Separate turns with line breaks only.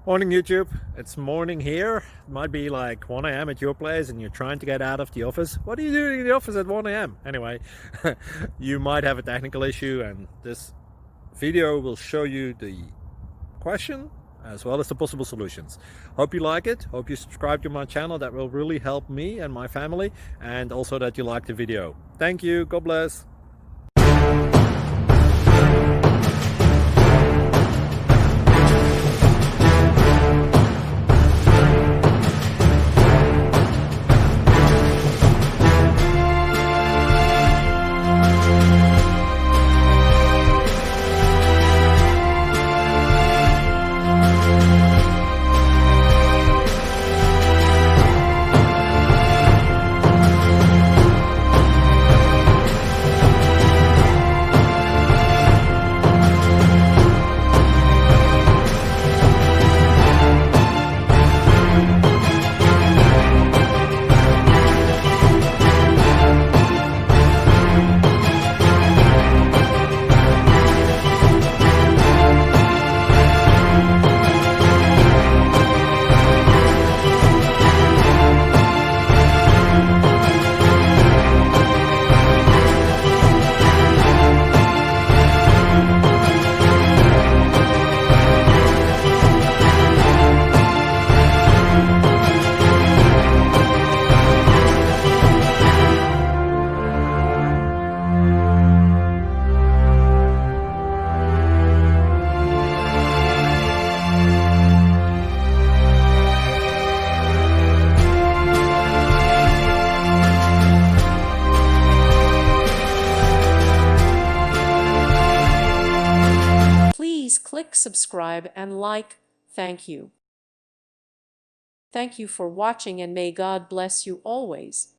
Morning YouTube, it's morning here. It might be like 1 a.m. at your place and you're trying to get out of the office. What are you doing in the office at 1 a.m.? Anyway, you might have a technical issue and this video will show you the question as well as the possible solutions. Hope you like it, hope you subscribe to my channel. That will really help me and my family, and also that you like the video. Thank you, God bless.
Please click subscribe and like. Thank you. Thank you for watching, and may God bless you always.